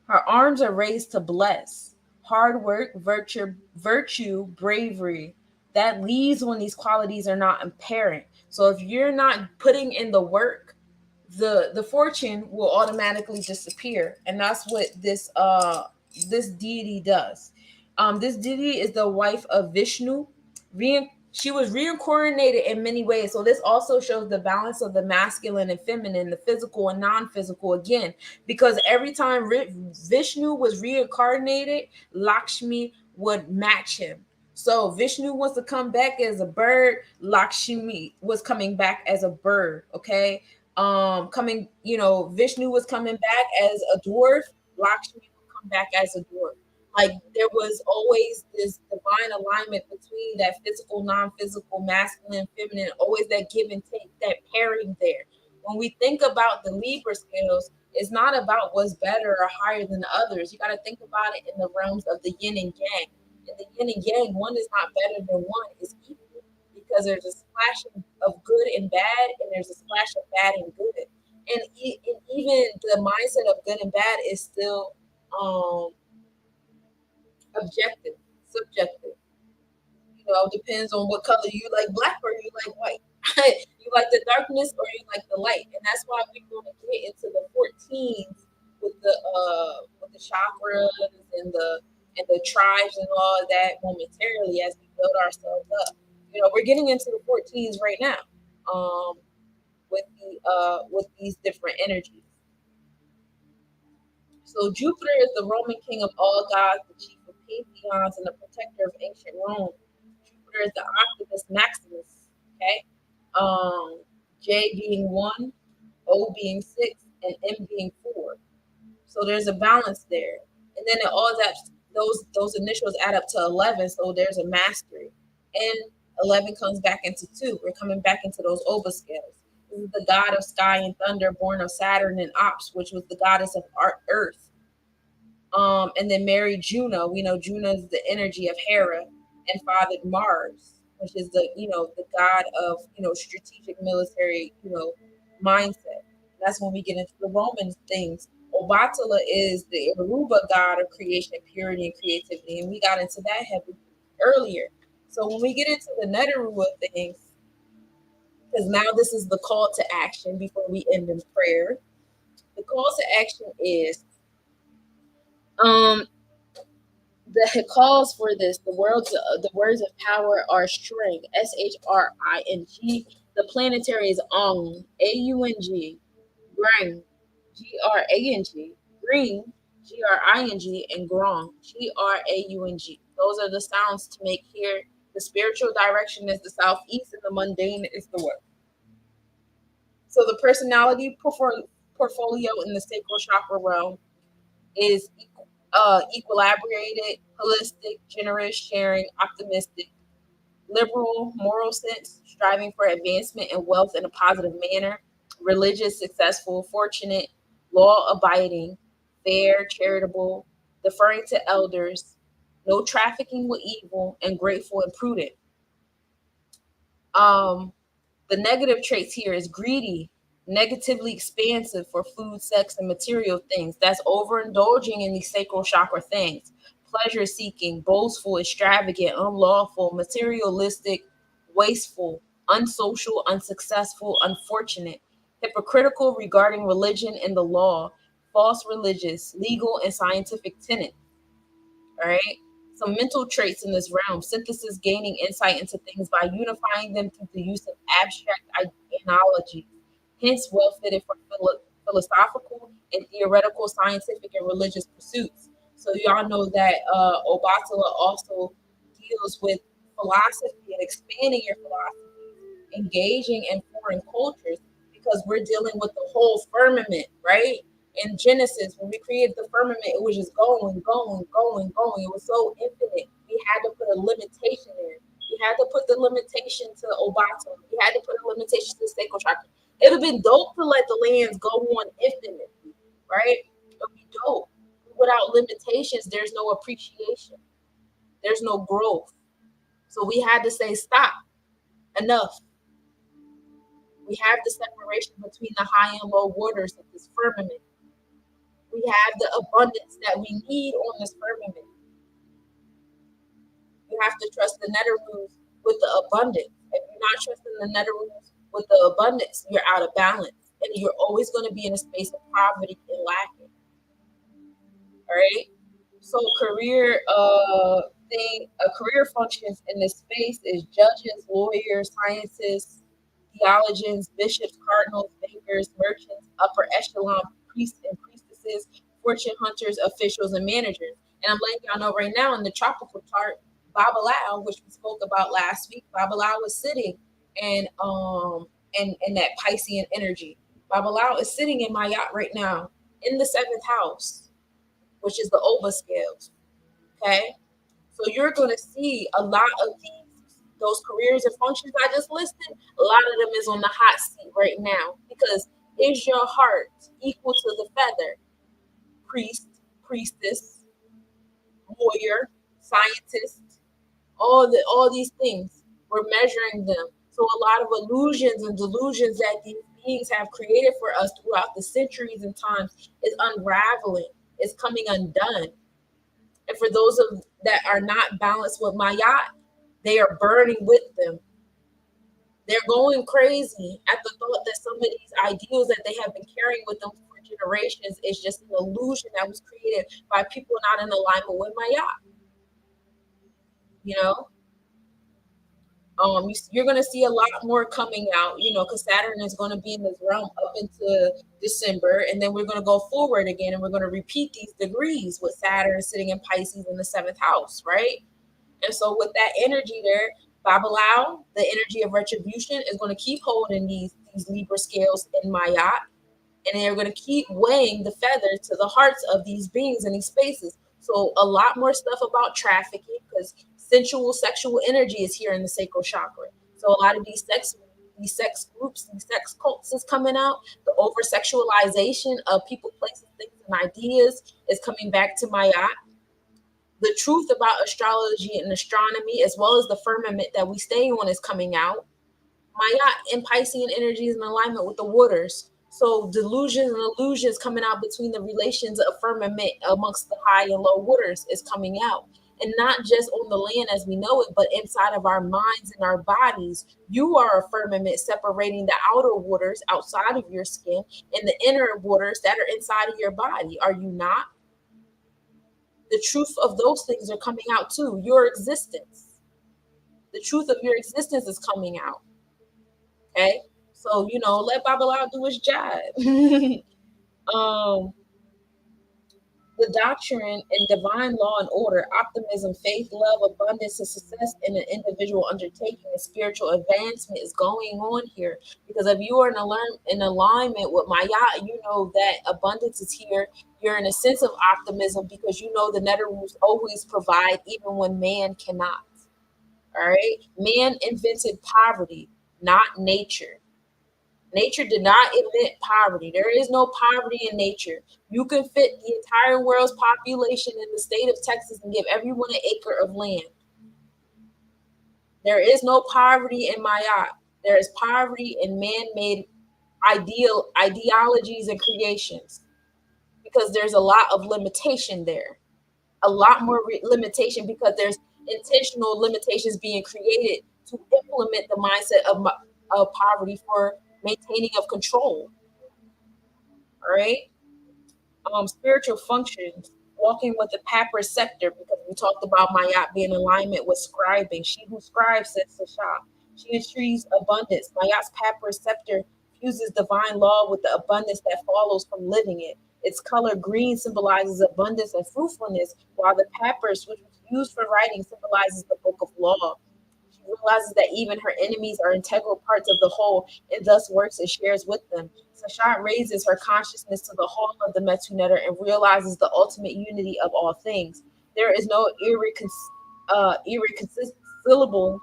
Her arms are raised to bless. Hard work, virtue, bravery. That leaves when these qualities are not apparent. So if you're not putting in the work, the fortune will automatically disappear. And that's what this deity does. This deity is the wife of Vishnu. She was reincarnated in many ways. So this also shows the balance of the masculine and feminine, the physical and non-physical again, because every time Vishnu was reincarnated, Lakshmi would match him. So Vishnu wants to come back as a bird, Lakshmi was coming back as a bird. Okay. Vishnu was coming back as a dwarf, Lakshmi would come back as a dwarf. Like, there was always this divine alignment between that physical, non-physical, masculine, feminine, always that give and take, that pairing there. When we think about the Libra scales, it's not about what's better or higher than others. You got to think about it in the realms of the yin and yang. In the yin and yang, one is not better than one, it's equal, because there's a splash of good and bad, and there's a splash of bad and good. And even the mindset of good and bad is still objective, subjective. Depends on what color you like, black or you like white. You like the darkness or you like the light, and that's why we're going to get into the 14s with the chakras and the tribes and all of that momentarily as we build ourselves up. We're getting into the 14s right now, with these different energies. So Jupiter is the Roman king of all gods, the chief of pantheons, and the protector of ancient Rome. Jupiter is the Octavius Maximus. Okay, J being 1, O being 6, and M being 4. So there's a balance there, and then all that those initials add up to 11. So there's a mastery, and 11 comes back into 2. We're coming back into those Oba scales. This is the god of sky and thunder, born of Saturn and Ops, which was the goddess of earth. And then married Juno. We know Juno is the energy of Hera, and fathered Mars, which is the god of strategic military mindset. That's when we get into the Roman things. Obatala is the Aruba god of creation, purity, and creativity, and we got into that heavy earlier. So when we get into the Neteru things, because now this is the call to action before we end in prayer. The call to action is um the calls for this, the words of power are string, SHRING. The planetary is Aung, AUNG, Grang, GRANG, Green, GRING, and Grong, GRAUNG. Those are the sounds to make here. The spiritual direction is the southeast, and the mundane is the west. So the personality portfolio in the sacral chakra realm is equilibrated, holistic, generous, sharing, optimistic, liberal, moral sense, striving for advancement and wealth in a positive manner, religious, successful, fortunate, law abiding, fair, charitable, deferring to elders, no trafficking with evil, and grateful and prudent. Um, the negative traits here is greedy, negatively expansive for food, sex, and material things. That's overindulging in these sacral chakra things. Pleasure seeking, boastful, extravagant, unlawful, materialistic, wasteful, unsocial, unsuccessful, unfortunate, hypocritical regarding religion and the law, false religious, legal, and scientific tenets. All right. Some mental traits in this realm: synthesis, gaining insight into things by unifying them through the use of abstract analogies, hence well fitted for philosophical and theoretical, scientific, and religious pursuits. So y'all know that Obatala also deals with philosophy and expanding your philosophy, engaging in foreign cultures, because we're dealing with the whole firmament, right? In Genesis, when we created the firmament, it was just going, going, going, going. It was so infinite. We had to put a limitation there. We had to put the limitation to Obata. We had to put a limitation to the sacral chakra. It would have been dope to let the lands go on infinitely, right? It would be dope. Without limitations, there's no appreciation. There's no growth. So we had to say, stop, enough. We have the separation between the high and low waters of this firmament. We have the abundance that we need on this firmament. You have to trust the Neteroos with the abundance. If you're not trusting the Neteroos with the abundance, you're out of balance. And you're always going to be in a space of poverty and lacking. All right? So career functions in this space is judges, lawyers, scientists, theologians, bishops, cardinals, bankers, merchants, upper echelon priests and priestesses, fortune hunters, officials, and managers. And I'm letting y'all know right now in the tropical chart, Babalao, which we spoke about last week, Babalao was sitting in that Piscean energy. Babalao is sitting in my yacht right now in the seventh house, which is the Oba scales. Okay. So you're going to see a lot of those careers and functions I just listed. A lot of them is on the hot seat right now, because is your heart equal to the feather? Priest, priestess, lawyer, scientist, all these things. We're measuring them. So a lot of illusions and delusions that these beings have created for us throughout the centuries and times is unraveling. It's coming undone. And for those that are not balanced with Mayat, they are burning with them. They're going crazy at the thought that some of these ideals that they have been carrying with them for generations is just an illusion that was created by people not in alignment with Mayat. You know, you're going to see a lot more coming out, because Saturn is going to be in this realm up into December, and then we're going to go forward again, and we're going to repeat these degrees with Saturn sitting in Pisces in the seventh house, right? And so with that energy there, Babalao, the energy of retribution, is going to keep holding these Libra scales in Mayat, and they're going to keep weighing the feather to the hearts of these beings in these spaces. So a lot more stuff about trafficking, because sensual, sexual energy is here in the sacral chakra. So a lot of these sex groups, these sex cults is coming out. The over sexualization of people, places, things, and ideas is coming back to Mayat. The truth about astrology and astronomy, as well as the firmament that we stay on, is coming out. Mayat and Piscean energy is in alignment with the waters. So delusions and illusions coming out between the relations of firmament amongst the high and low waters is coming out. And not just on the land as we know it, but inside of our minds and our bodies. You are a firmament separating the outer waters outside of your skin and the inner waters that are inside of your body. Are you not? The truth of those things are coming out too. Your existence. The truth of your existence is coming out. Okay? So, let Babylon do his job. The doctrine and divine law and order, optimism, faith, love, abundance, and success in an individual undertaking and spiritual advancement is going on here. Because if you are in alignment with Maya, you know that abundance is here. You're in a sense of optimism because you know the Netherlands always provide even when man cannot. All right? Man invented poverty, not nature. Nature did not invent poverty. There is no poverty in nature. You can fit the entire world's population in the state of Texas and give everyone an acre of land. There is no poverty in Maya. There is poverty in man-made ideologies and creations because there's a lot of limitation there. A lot more limitation because there's intentional limitations being created to implement the mindset of poverty for maintaining of control. All right. Spiritual functions, walking with the Papyrus scepter, because we talked about Mayat being in alignment with scribing. She who scribes, says Sasha. She achieves abundance. Mayat's Papyrus scepter fuses divine law with the abundance that follows from living it. Its color green symbolizes abundance and fruitfulness, while the papyrus, which was used for writing, symbolizes the book of law. Realizes that even her enemies are integral parts of the whole and thus works and shares with them. Sashat raises her consciousness to the whole of the Metu Neter and realizes the ultimate unity of all things. There is no irreconcilable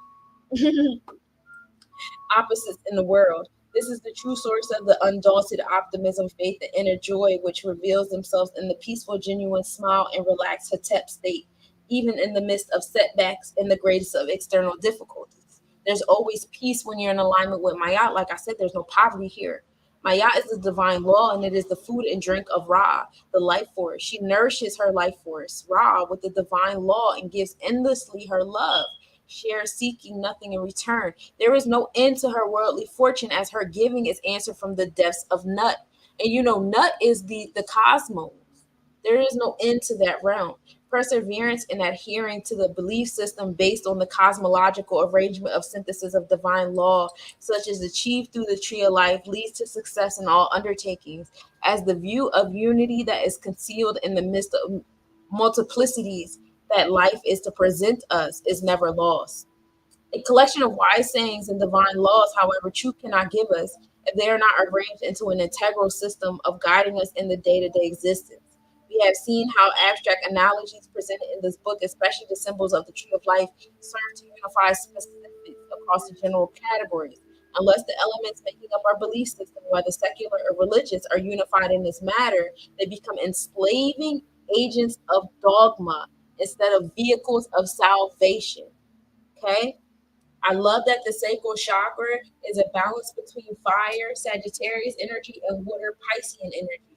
opposites in the world. This is the true source of the undaunted optimism, faith, and inner joy, which reveals themselves in the peaceful, genuine smile and relaxed Hetep state, even in the midst of setbacks and the greatest of external difficulties. There's always peace when you're in alignment with Mayat. Like I said, there's no poverty here. Mayat is the divine law, and it is the food and drink of Ra, the life force. She nourishes her life force, Ra, with the divine law and gives endlessly her love, shares seeking nothing in return. There is no end to her worldly fortune, as her giving is answered from the depths of Nut. And Nut is the cosmos. There is no end to that realm. Perseverance in adhering to the belief system based on the cosmological arrangement of synthesis of divine law, such as achieved through the tree of life, leads to success in all undertakings, as the view of unity that is concealed in the midst of multiplicities that life is to present us is never lost. A collection of wise sayings and divine laws, however, truth cannot give us if they are not arranged into an integral system of guiding us in the day-to-day existence. We have seen how abstract analogies presented in this book, especially the symbols of the tree of life, serve to unify specifics across the general categories. Unless the elements making up our belief system, whether secular or religious, are unified in this matter, they become enslaving agents of dogma instead of vehicles of salvation. Okay? I love that the sacral chakra is a balance between fire, Sagittarius energy, and water, Piscean energy.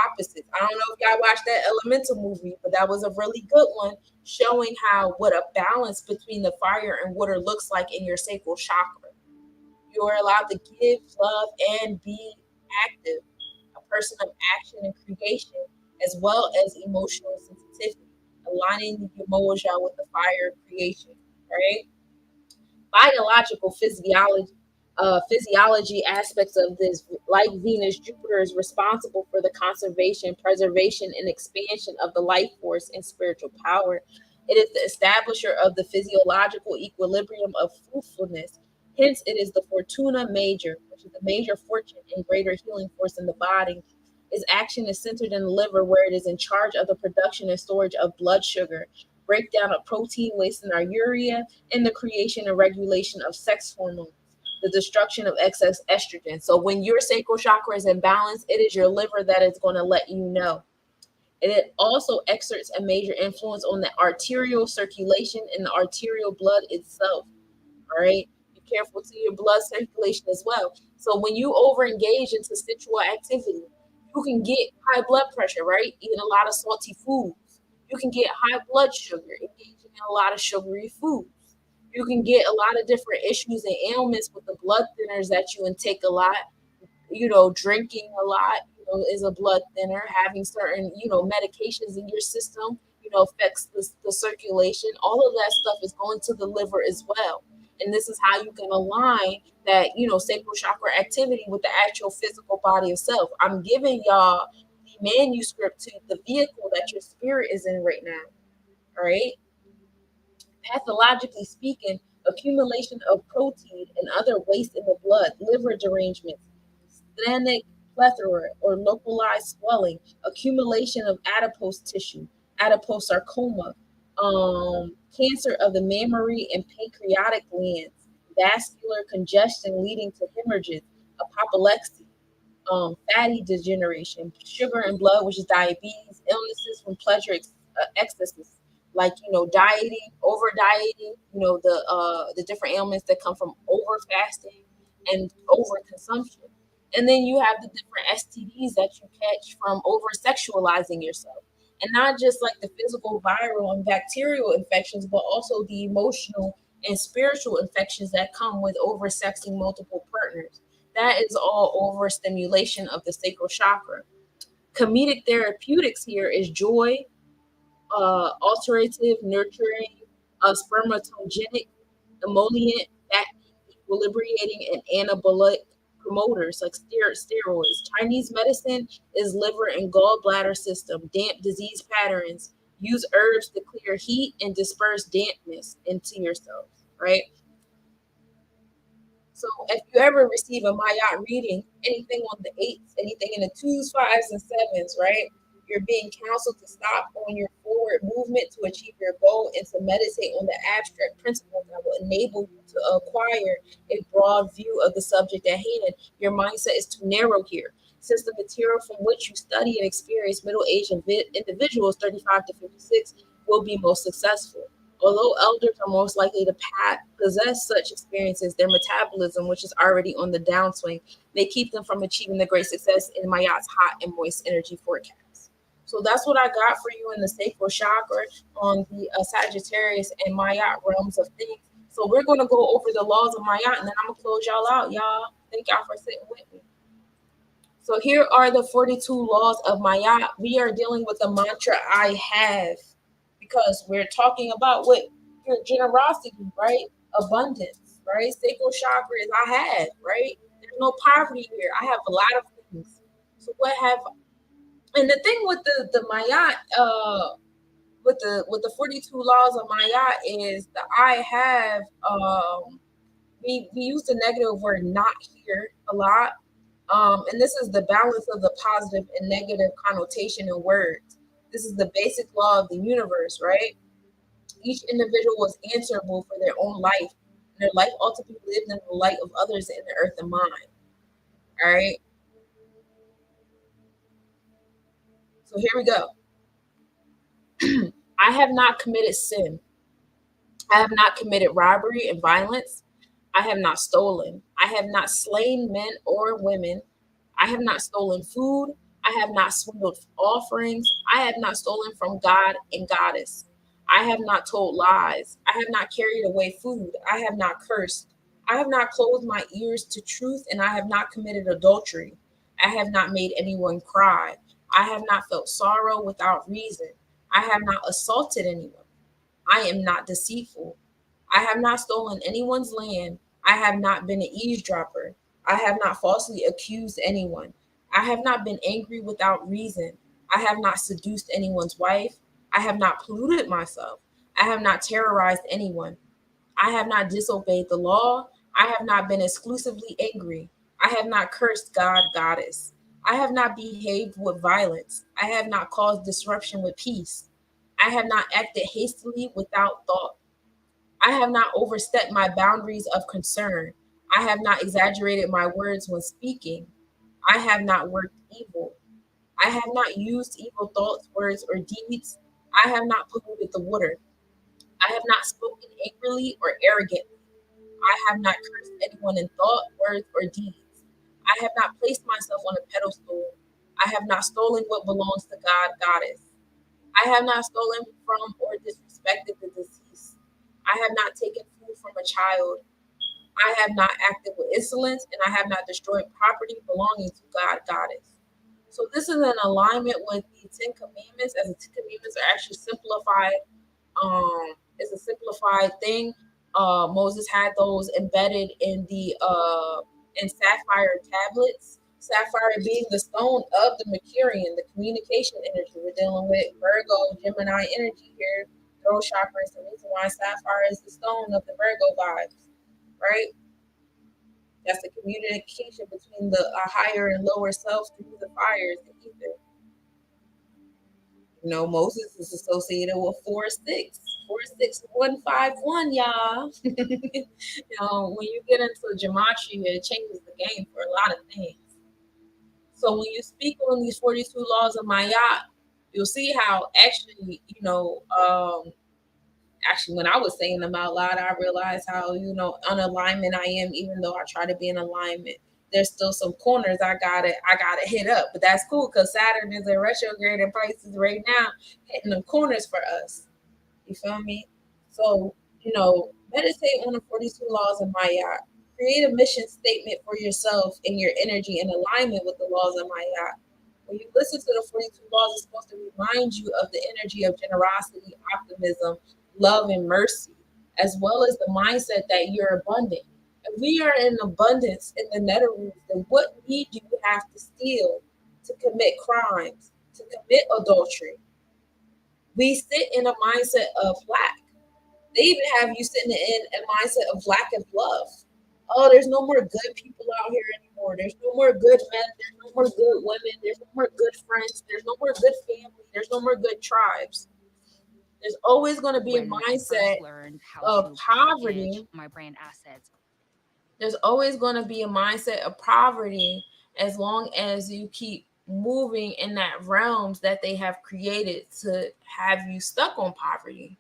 Opposites. I don't know if y'all watched that Elemental movie, but that was a really good one, showing what a balance between the fire and water looks like in your sacral chakra. You are allowed to give, love, and be active, a person of action and creation, as well as emotional sensitivity, aligning the emoja with the fire of creation, right? Biological physiology aspects of this, like Venus, Jupiter is responsible for the conservation, preservation, and expansion of the life force and spiritual power. It is the establisher of the physiological equilibrium of fruitfulness. Hence, it is the Fortuna Major, which is the major fortune and greater healing force in the body. Its action is centered in the liver, where it is in charge of the production and storage of blood sugar, breakdown of protein waste in our urea, and the creation and regulation of sex hormones, the destruction of excess estrogen. So when your sacral chakra is in balance, it is your liver that is going to let you know. And it also exerts a major influence on the arterial circulation and the arterial blood itself. All right. Be careful to your blood circulation as well. So when you over engage into sexual activity, you can get high blood pressure, right? Eating a lot of salty foods. You can get high blood sugar, engaging in a lot of sugary foods. You can get a lot of different issues and ailments with the blood thinners that you intake a lot. Drinking a lot, is a blood thinner. Having certain, medications in your system, affects the circulation. All of that stuff is going to the liver as well. And this is how you can align that, sacral chakra activity with the actual physical body itself. I'm giving y'all the manuscript to the vehicle that your spirit is in right now. All right. Pathologically speaking, accumulation of protein and other waste in the blood, liver derangements, splenic plethora or localized swelling, accumulation of adipose tissue, adiposarcoma, cancer of the mammary and pancreatic glands, vascular congestion leading to hemorrhages, apoplexy, fatty degeneration, sugar in blood, which is diabetes, illnesses from excesses, like dieting, over dieting, the different ailments that come from over fasting and over consumption. And then you have the different STDs that you catch from over sexualizing yourself. And not just like the physical viral and bacterial infections, but also the emotional and spiritual infections that come with over sexing multiple partners. That is all overstimulation of the sacral chakra. Comedic therapeutics here is joy, alterative, nurturing, spermatogenic, emollient, fattening, equilibrating, and anabolic promoters like steroids. Chinese medicine is liver and gallbladder system, damp disease patterns. Use herbs to clear heat and disperse dampness into yourselves, right? So if you ever receive a Mayat reading, anything on the eights, anything in the twos, fives, and sevens, right? You're being counseled to stop on your forward movement to achieve your goal and to meditate on the abstract principles that will enable you to acquire a broad view of the subject at hand. Your mindset is too narrow here. Since the material from which you study and experience middle-aged individuals, 35 to 56, will be most successful. Although elders are most likely to possess such experiences, their metabolism, which is already on the downswing, may keep them from achieving the great success in Mayat's hot and moist energy forecast. So that's what I got for you in the sacral chakra on the Sagittarius and Mayat realms of things. So we're going to go over the laws of Mayat, and then I'm going to close y'all out, y'all. Thank y'all for sitting with me. So here are the 42 laws of Mayat. We are dealing with the mantra, I have, because we're talking about what your generosity, right? Abundance, right? Sacral chakra is I have, right? There's no poverty here. I have a lot of things. So what have, and the thing with the Mayat, with the 42 laws of Mayat is the I have, we use the negative word not here a lot. And this is the balance of the positive and negative connotation in words. This is the basic law of the universe, right? Each individual was answerable for their own life, and their life ought to be lived in the light of others in the earth and mind. All right. So here we go. I have not committed sin. I have not committed robbery and violence. I have not stolen. I have not slain men or women. I have not stolen food. I have not swindled offerings. I have not stolen from God and goddess. I have not told lies. I have not carried away food. I have not cursed. I have not closed my ears to truth, and I have not committed adultery. I have not made anyone cry. I have not felt sorrow without reason. I have not assaulted anyone. I am not deceitful. I have not stolen anyone's land. I have not been an eavesdropper. I have not falsely accused anyone. I have not been angry without reason. I have not seduced anyone's wife. I have not polluted myself. I have not terrorized anyone. I have not disobeyed the law. I have not been exclusively angry. I have not cursed God, goddess. I have not behaved with violence. I have not caused disruption with peace. I have not acted hastily without thought. I have not overstepped my boundaries of concern. I have not exaggerated my words when speaking. I have not worked evil. I have not used evil thoughts, words, or deeds. I have not polluted the water. I have not spoken angrily or arrogantly. I have not cursed anyone in thought, words, or deeds. I have not placed myself on a pedestal. I have not stolen what belongs to God, Goddess. I have not stolen from or disrespected the deceased. I have not taken food from a child. I have not acted with insolence, and I have not destroyed property belonging to God, Goddess. So this is in alignment with the Ten Commandments, as the Ten Commandments are actually simplified. It's a simplified thing. Moses had those embedded in sapphire tablets. Sapphire being the stone of the Mercurian, the communication energy. We're dealing with Virgo, Gemini energy here. Throat chakra is the reason why sapphire is the stone of the Virgo vibes, right? That's the communication between the higher and lower self through the fires, the ether. You know, Moses is associated with 4-6. 46151, y'all. You know, when you get into gematria, it changes the game for a lot of things. So when you speak on these 42 laws of Ma'at, you'll see how actually, actually when I was saying them out loud, I realized how, on alignment I am, even though I try to be in alignment. There's still some corners I gotta hit up. But that's cool because Saturn is in retrograde in Pisces right now, hitting them corners for us. You feel me? So, meditate on the 42 laws of Maya. Create a mission statement for yourself and your energy in alignment with the laws of Maya. When you listen to the 42 laws, it's supposed to remind you of the energy of generosity, optimism, love, and mercy, as well as the mindset that you're abundant. If we are in abundance in the netherworld, then what need do you have to steal, to commit crimes, to commit adultery? We sit in a mindset of lack. They even have you sitting in a mindset of lack of love. Oh, there's no more good people out here anymore. There's no more good men. There's no more good women. There's no more good friends. There's no more good family. There's no more good tribes. There's always going to be a mindset of poverty. My brand assets. There's always going to be a mindset of poverty as long as you keep moving in that realms that they have created to have you stuck on poverty.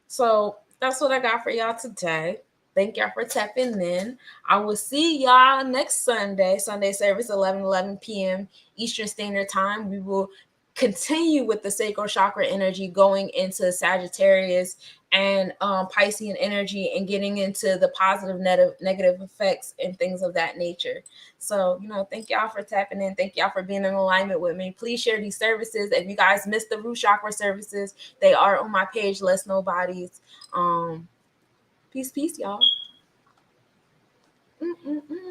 So that's what I got for y'all today. Thank y'all for tapping in. I will see y'all next Sunday service, 11 p.m. Eastern Standard Time. We will continue with the sacral chakra energy going into Sagittarius and Piscean energy and getting into the positive negative effects and things of that nature. So, thank y'all for tapping in. Thank y'all for being in alignment with me. Please share these services. If you guys missed the root chakra services, they are on my page, Less Nobodies. Peace, y'all.